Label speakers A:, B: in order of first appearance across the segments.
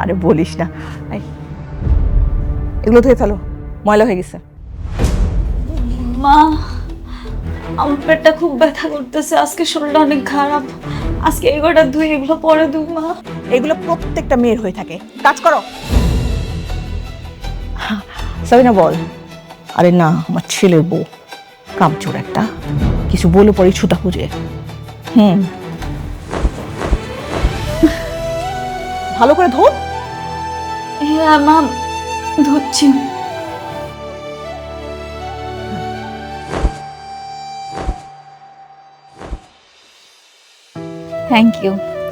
A: আরে বলিস না, এগুলো ধুয়ে ফেলো, ময়লা হয়ে গেছে।
B: মা, আমার পেটটা খুব ব্যথা করতেছে, আজকে শরীরটা অনেক খারাপ। আজকে এগুলোটা ধুই, এগুলো পরে ধুই মা।
A: এগুলো প্রত্যেকটা মেয়ের হয়ে থাকে, কাজ করো। সাবিনা বল। আরে না, আমার ছেলের বউ কামচোর একটা, কিছু বলে পরে ছুতা খুঁজে। ভালো করে ধো।
B: হ্যাঁ মা, ধুচ্ছি।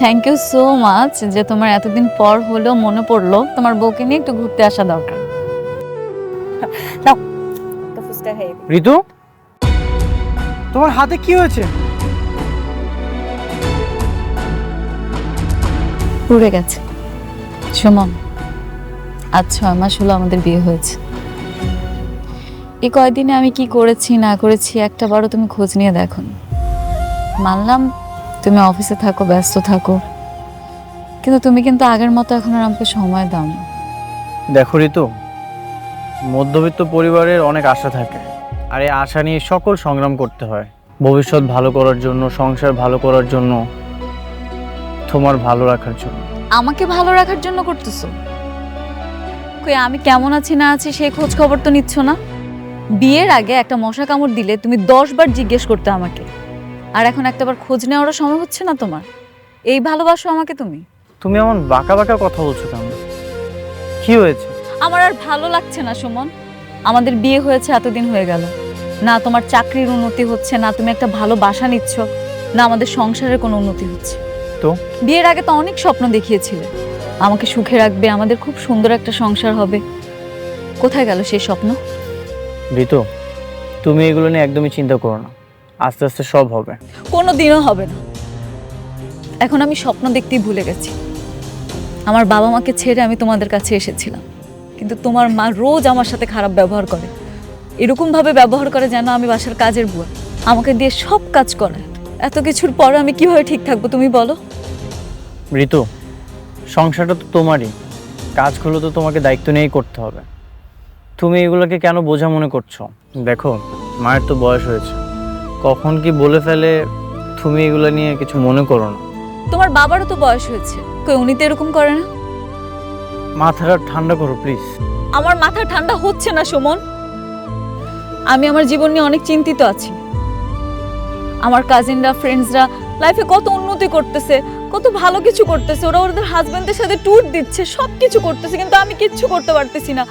B: থ্যাংক ইউ সো মাচ যে তোমার এতদিন পর হলেও মনে পড়লো তোমার বউকে নিয়ে একটু ঘুরতে আসা দরকার।
A: নাও তো ফুসকা খেয়ে।
C: ঋতু, তোমার হাতে কি হয়েছে?
B: পুড়ে গেছে। সুমন, আজ 6 মাস হলো আমাদের বিয়ে হয়েছে। এই কয়দিনে আমি কি করেছি না করেছি একটাবারও তুমি খোঁজ নিয়ে দেখো। মানলাম তুমি অফিসে থাকো, ব্যস্ত থাকো, কিন্তু তুমি কিন্তু আগের মতো এখন আর আমাকে সময় দাও না।
C: দেখো ঋতু, মধ্যবিত্ত পরিবারের অনেক আশা থাকে, আর এই আশা নিয়ে সকল সংগ্রাম করতে হয় ভবিষ্যৎ ভালো করার জন্য, সংসার ভালো করার জন্য, তোমার ভালো রাখার জন্য।
B: আমাকে ভালো রাখার জন্য করতেছো? কই আমি কেমন আছি না আছি সেই খোঁজ খবর তো নিচ্ছ না। বিয়ের আগে একটা মশা কামড় দিলে তুমি 10 বার জিজ্ঞেস করতে আমাকে, আর এখন একটাবার খোঁজ নেওয়ারও সময় হচ্ছে না তোমার। এই ভালোবাসো আমাকে তুমি?
C: তুমি এমন বাঁকা বাঁকা কথা বলছো কেন? কি হয়েছে?
B: আমার আর ভালো লাগছে না সুমন। আমাদের বিয়ে হয়েছে এতদিন হয়ে গেল, না তোমার চাকরির উন্নতি হচ্ছে, না তুমি একটা ভালো বাসা নিচ্ছ, না আমাদের সংসারের কোনো উন্নতি হচ্ছে।
C: তো
B: বিয়ের আগে তো অনেক স্বপ্ন দেখিয়েছিলে, আমাকে সুখে রাখবে, আমাদের খুব সুন্দর একটা সংসার হবে। কোথায় গেল সেই স্বপ্ন?
C: ঋতু, তুমি এগুলো নিয়ে একদমই চিন্তা করো না, আস্তে আস্তে সব হবে।
B: কোনো দিনও হবে না। এখন আমি স্বপ্ন দেখতেই ভুলে গেছি। আমার বাবা মাকে ছেড়ে আমি তোমাদের কাছে এসেছিলাম, কিন্তু তোমার মা রোজ আমার সাথে খারাপ ব্যবহার করে, এরকম ভাবে ব্যবহার করে যেন আমি বাসার কাজের বুয়া, আমাকে দিয়ে সব কাজ করায়। এত কিছুর পর আমি কিভাবে ঠিক থাকবো তুমি বলো?
C: ঋতু, সংসারটা তো তোমারই, কাজগুলো তো তোমাকে দায়িত্ব নিয়েই করতে হবে। তুমি এগুলোকে কেন বোঝা মনে করছো? দেখো, মায়ের তো বয়স হয়েছে, কখন কি বলে ফেলে, তুমি এগুলো নিয়ে কিছু মনে করো না।
B: তোমার বাবারও তো বয়স হয়েছে, কই উনি তো এরকম করে না।
C: মাথাটা ঠান্ডা করো প্লিজ।
B: আমার মাথা ঠান্ডা হচ্ছে না সুমন। আমি আমার জীবন নিয়ে অনেক চিন্তিত আছি। আমার কাজিনরা, ফ্রেন্ডসরা লাইফে কত উন্নতি করতেছে, কত ভালো কিছু করতেছে, ওরা ওদের হাজবেন্ডের সাথে ট্যুর দিচ্ছে, সব কিছু করতেছে, কিন্তু আমি কিচ্ছু করতে পারতেছি না।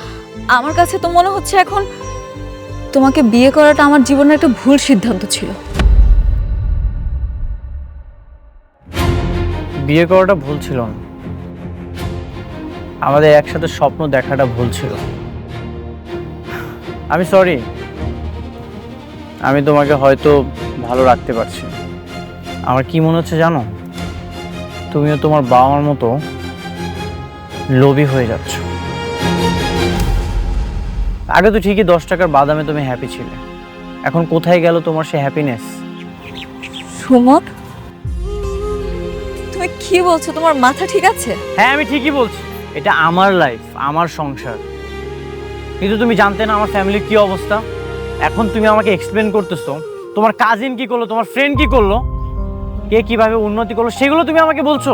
B: আমার কাছে তো মনে হচ্ছে এখন তোমাকে বিয়ে করাটা আমার জীবনের একটা ভুল সিদ্ধান্ত ছিল।
C: বিয়ে করাটা ভুল ছিল না, আমাদের একসাথে স্বপ্ন দেখাটা ভুল ছিল। আমি সরি, আমি তোমাকে হয়তো ভালো রাখতে পারছি না। আমার কি মনে হচ্ছে জানো, তুমিও তোমার বাবা মার মতো লোভী হয়ে যাচ্ছ। আগে তো ঠিকই 10 টাকার বাদামে তুমি হ্যাপি ছিলে, এখন কোথায় গেল তোমার সে হ্যাপিনেস?
B: সুমন, তুমি কি বলছো? তোমার মাথা ঠিক আছে?
C: হ্যাঁ, আমি ঠিকই বলছি, এটা আমার লাইফ, আমার সংসার। কিন্তু তুমি জানতে না আমার ফ্যামিলির কি অবস্থা। এখন তুমি আমাকে এক্সপ্লেন করতেছো তোমার কাজিন কি করলো, তোমার ফ্রেন্ড কি করলো, কে কিভাবে উন্নতি করলো, সেগুলো তুমি আমাকে বলছো।